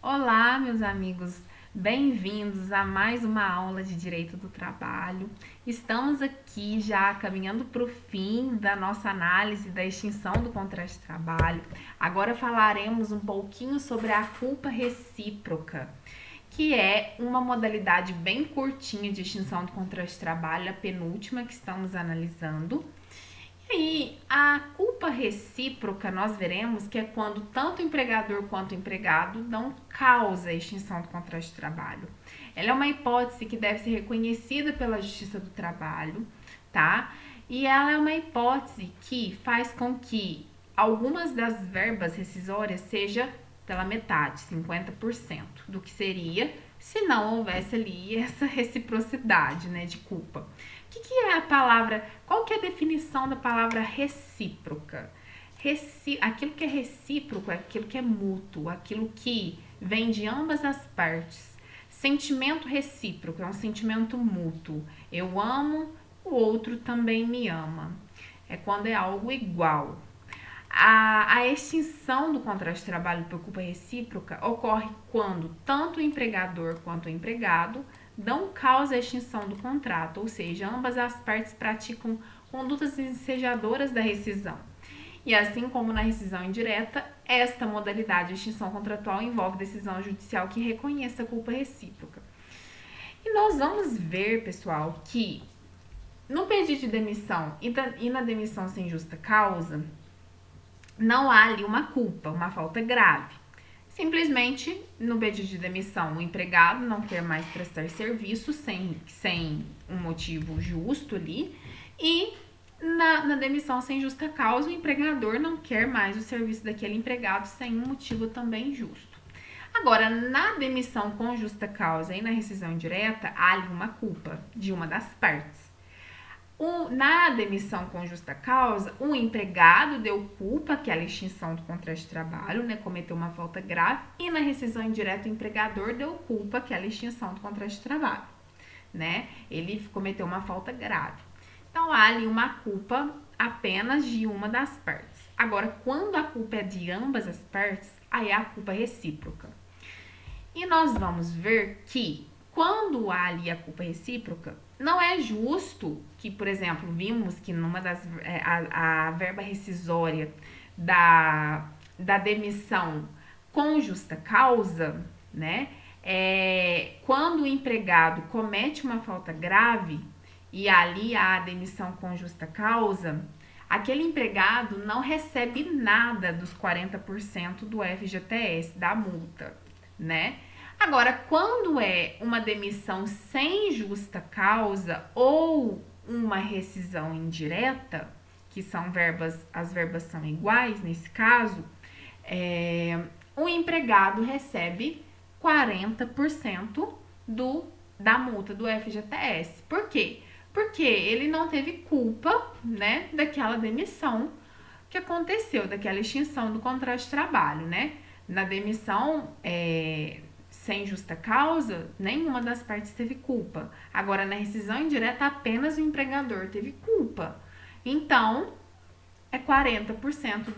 Olá, meus amigos, bem-vindos a mais uma aula de Direito do Trabalho. Estamos aqui já caminhando para o fim da nossa análise da extinção do contrato de trabalho. Agora falaremos um pouquinho sobre a culpa recíproca, que é uma modalidade bem curtinha de extinção do contrato de trabalho, a penúltima que estamos analisando. E a culpa recíproca nós veremos que é quando tanto o empregador quanto o empregado não causa a extinção do contrato de trabalho. Ela é uma hipótese que deve ser reconhecida pela Justiça do Trabalho, tá? E ela é uma hipótese que faz com que algumas das verbas rescisórias seja pela metade, 50%, do que seria se não houvesse ali essa reciprocidade, né, de culpa. O que é a palavra, qual que é a definição da palavra recíproca? Aquilo que é recíproco é aquilo que é mútuo, aquilo que vem de ambas as partes. Sentimento recíproco é um sentimento mútuo. Eu amo, o outro também me ama. É quando é algo igual. A extinção do contrato de trabalho por culpa recíproca ocorre quando tanto o empregador quanto o empregado dão causa à extinção do contrato, ou seja, ambas as partes praticam condutas ensejadoras da rescisão. E assim como na rescisão indireta, esta modalidade de extinção contratual envolve decisão judicial que reconheça a culpa recíproca. E nós vamos ver, pessoal, que no pedido de demissão e na demissão sem justa causa, não há ali uma culpa, uma falta grave. Simplesmente, no pedido de demissão, o empregado não quer mais prestar serviço sem um motivo justo ali, e na demissão sem justa causa, o empregador não quer mais o serviço daquele empregado sem um motivo também justo. Agora, na demissão com justa causa e na rescisão indireta, há ali uma culpa de uma das partes. Na demissão com justa causa, o empregado deu culpa àquela extinção do contrato de trabalho, né, cometeu uma falta grave, e na rescisão indireta, o empregador deu culpa àquela extinção do contrato de trabalho, né? Ele cometeu uma falta grave. Então, há ali uma culpa apenas de uma das partes. Agora, quando a culpa é de ambas as partes, aí é a culpa recíproca. E nós vamos ver que quando há ali a culpa recíproca, não é justo que, por exemplo, vimos que numa das a verba rescisória da demissão com justa causa, né? Quando o empregado comete uma falta grave e ali há a demissão com justa causa, aquele empregado não recebe nada dos 40% do FGTS, da multa, né? Agora, quando é uma demissão sem justa causa ou uma rescisão indireta, que são as verbas são iguais nesse caso, o empregado recebe 40% da multa do FGTS. Por quê? Porque ele não teve culpa, né, daquela demissão que aconteceu, daquela extinção do contrato de trabalho, né? Na demissão sem justa causa, nenhuma das partes teve culpa. Agora, na rescisão indireta, apenas o empregador teve culpa. Então, é 40%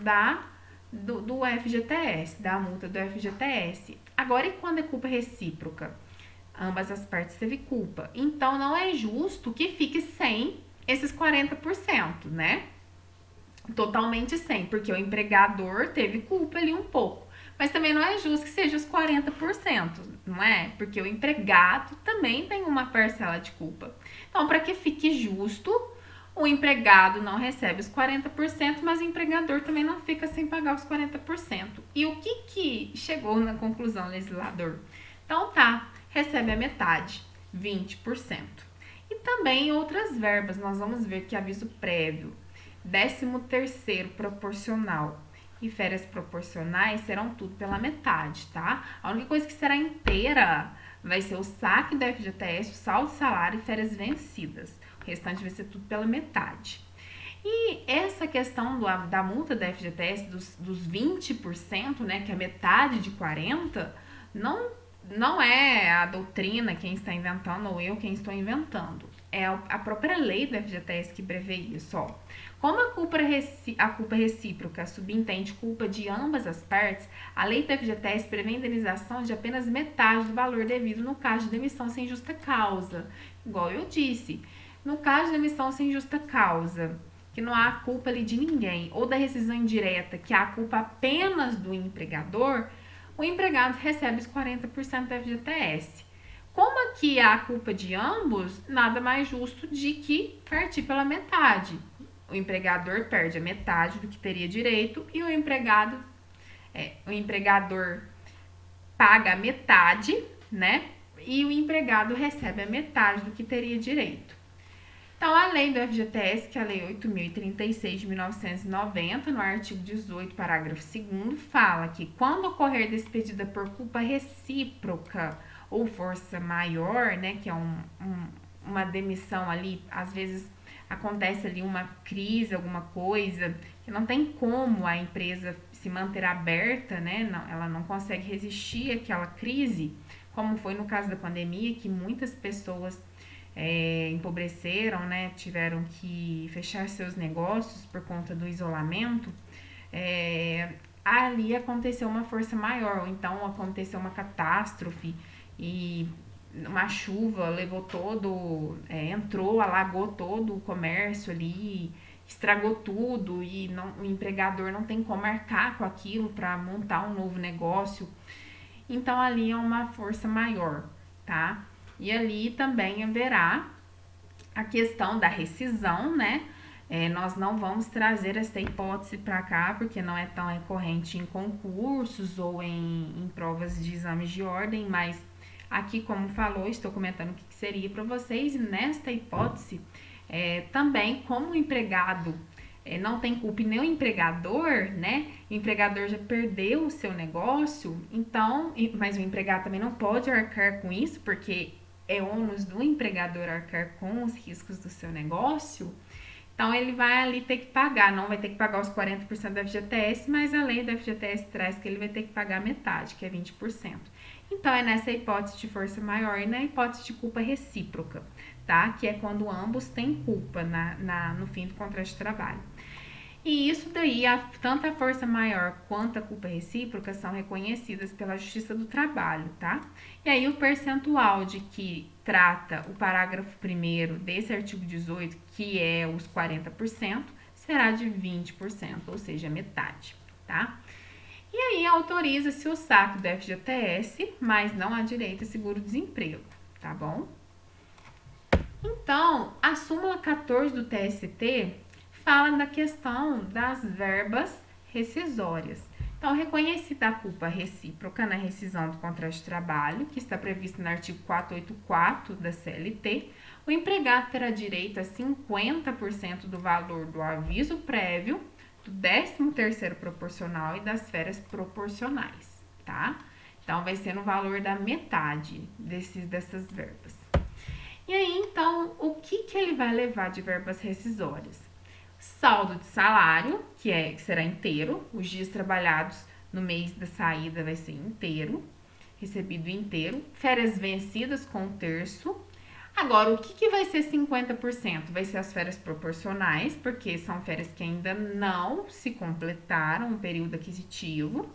do FGTS, da multa do FGTS. Agora, e quando é culpa recíproca? Ambas as partes teve culpa. Então, não é justo que fique sem esses 40%, né? Totalmente sem, porque o empregador teve culpa ali um pouco. Mas também não é justo que seja os 40%, não é? Porque o empregado também tem uma parcela de culpa. Então, para que fique justo, o empregado não recebe os 40%, mas o empregador também não fica sem pagar os 40%. E o que chegou na conclusão, legislador? Então, recebe a metade, 20%. E também outras verbas, nós vamos ver que aviso prévio, 13º proporcional e férias proporcionais serão tudo pela metade, tá? A única coisa que será inteira vai ser o saque do FGTS, o saldo de salário e férias vencidas. O restante vai ser tudo pela metade. E essa questão da multa da FGTS dos 20%, né, que é metade de 40%, não é a doutrina quem está inventando ou eu quem estou inventando. é a própria lei do FGTS que prevê isso, ó. Como a culpa recíproca subentende culpa de ambas as partes, a lei do FGTS prevê indenização de apenas metade do valor devido no caso de demissão sem justa causa. Igual eu disse, no caso de demissão sem justa causa, que não há culpa ali de ninguém, ou da rescisão indireta, que há culpa apenas do empregador, o empregado recebe os 40% do FGTS. Como aqui há a culpa de ambos, nada mais justo de que partir pela metade. O empregador perde a metade do que teria direito e o empregador paga a metade, né? E o empregado recebe a metade do que teria direito. Então, a lei do FGTS, que é a Lei 8.036 de 1990, no artigo 18, parágrafo 2º, fala que quando ocorrer despedida por culpa recíproca ou força maior, né, que é uma demissão ali, às vezes acontece ali uma crise, alguma coisa, que não tem como a empresa se manter aberta, né, ela não consegue resistir àquela crise, como foi no caso da pandemia, que muitas pessoas empobreceram, né, tiveram que fechar seus negócios por conta do isolamento, ali aconteceu uma força maior, ou então aconteceu uma catástrofe e uma chuva levou todo, entrou, alagou todo o comércio ali, estragou tudo e o empregador não tem como arcar com aquilo para montar um novo negócio. Então ali é uma força maior, tá? E ali também haverá a questão da rescisão, né? Nós não vamos trazer essa hipótese para cá, porque não é tão recorrente em concursos ou em provas de exames de ordem, mas aqui, como falou, estou comentando o que seria para vocês. E nesta hipótese, também, como o empregado não tem culpa e nem o empregador, né? O empregador já perdeu o seu negócio, então, mas o empregado também não pode arcar com isso, porque é ônus do empregador arcar com os riscos do seu negócio. Então, ele vai ali ter que pagar, não vai ter que pagar os 40% da FGTS, mas a lei da FGTS traz que ele vai ter que pagar metade, que é 20%. Então, é nessa hipótese de força maior e na hipótese de culpa recíproca, tá? Que é quando ambos têm culpa no fim do contrato de trabalho. E isso daí, tanto a força maior quanto a culpa recíproca são reconhecidas pela Justiça do Trabalho, tá? E aí o percentual de que trata o parágrafo 1º desse artigo 18, que é os 40%, será de 20%, ou seja, metade, tá? E aí autoriza-se o saque do FGTS, mas não há direito a seguro-desemprego, tá bom? Então, a súmula 14 do TST fala da questão das verbas rescisórias. Então, reconhecida a culpa recíproca na rescisão do contrato de trabalho, que está prevista no artigo 484 da CLT, o empregado terá direito a 50% do valor do aviso prévio, do 13º proporcional e das férias proporcionais, tá? Então, vai ser no valor da metade dessas verbas. E aí, então, o que ele vai levar de verbas rescisórias? Saldo de salário, que será inteiro, os dias trabalhados no mês da saída vai ser inteiro, recebido inteiro, férias vencidas com 1/3. Agora, o que vai ser 50%? Vai ser as férias proporcionais, porque são férias que ainda não se completaram o período aquisitivo.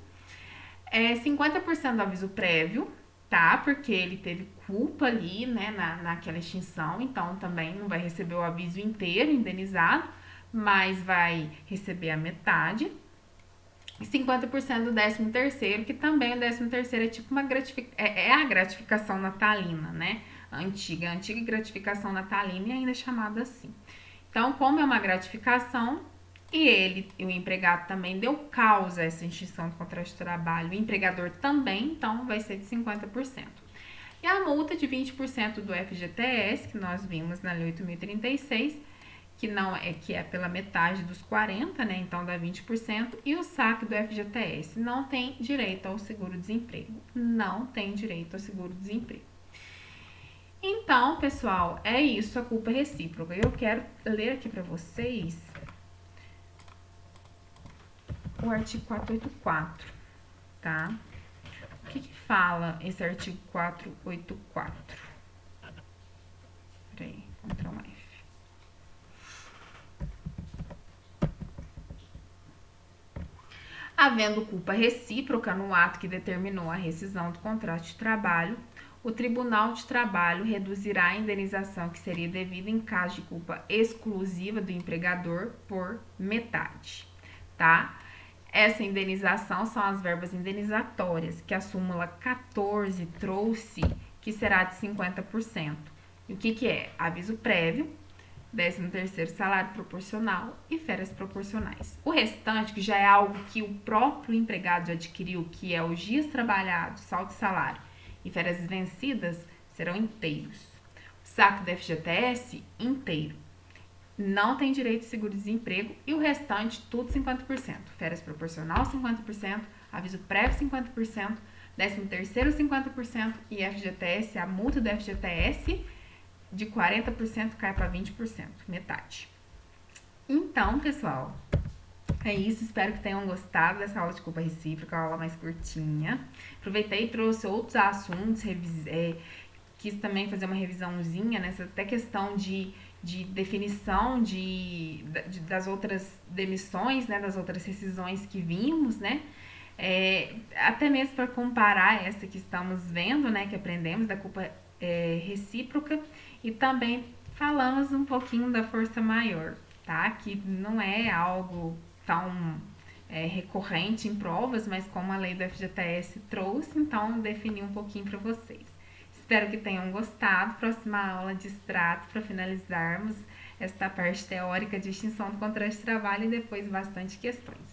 50% do aviso prévio, tá? Porque ele teve culpa ali, né, naquela extinção, então também não vai receber o aviso inteiro indenizado, mas vai receber a metade. E 50% do 13º, que também o 13º é tipo uma a gratificação natalina, né? A antiga gratificação natalina e ainda é chamada assim. Então, como é uma gratificação, e o empregado também deu causa a essa extinção do contrato de trabalho, o empregador também, então vai ser de 50%. E a multa de 20% do FGTS, que nós vimos na Lei 8.036, que é pela metade dos 40, né? Então dá 20%, e o saque do FGTS não tem direito ao seguro-desemprego. Não tem direito ao seguro-desemprego. Então, pessoal, é isso, a culpa recíproca. Eu quero ler aqui para vocês o artigo 484, tá? O que fala esse artigo 484? Peraí, Ctrl F. Havendo culpa recíproca no ato que determinou a rescisão do contrato de trabalho, o Tribunal de Trabalho reduzirá a indenização que seria devida em caso de culpa exclusiva do empregador por metade, tá? Essa indenização são as verbas indenizatórias, que a súmula 14 trouxe, que será de 50%. E o que é? Aviso prévio, 13º salário proporcional e férias proporcionais. O restante, que já é algo que o próprio empregado já adquiriu, que é os dias trabalhados, saldo de salário e férias vencidas, serão inteiros. O saque do FGTS, inteiro. Não tem direito de seguro-desemprego e o restante, tudo 50%. Férias proporcional, 50%, aviso prévio, 50%, 13º, 50% e FGTS, a multa do FGTS, de 40% cai para 20%, metade. Então, pessoal, é isso. Espero que tenham gostado dessa aula de culpa recíproca, uma aula mais curtinha. Aproveitei e trouxe outros assuntos, quis também fazer uma revisãozinha nessa até questão de definição das outras demissões, né, das outras rescisões que vimos, né, até mesmo para comparar essa que estamos vendo, né, que aprendemos da culpa recíproca, e também falamos um pouquinho da força maior, tá, que não é algo tão recorrente em provas, mas como a lei do FGTS trouxe, então defini um pouquinho para vocês. Espero que tenham gostado. Próxima aula de extrato para finalizarmos esta parte teórica de extinção do contrato de trabalho e depois bastante questões.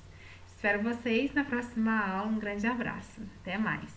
Espero vocês na próxima aula. Um grande abraço. Até mais.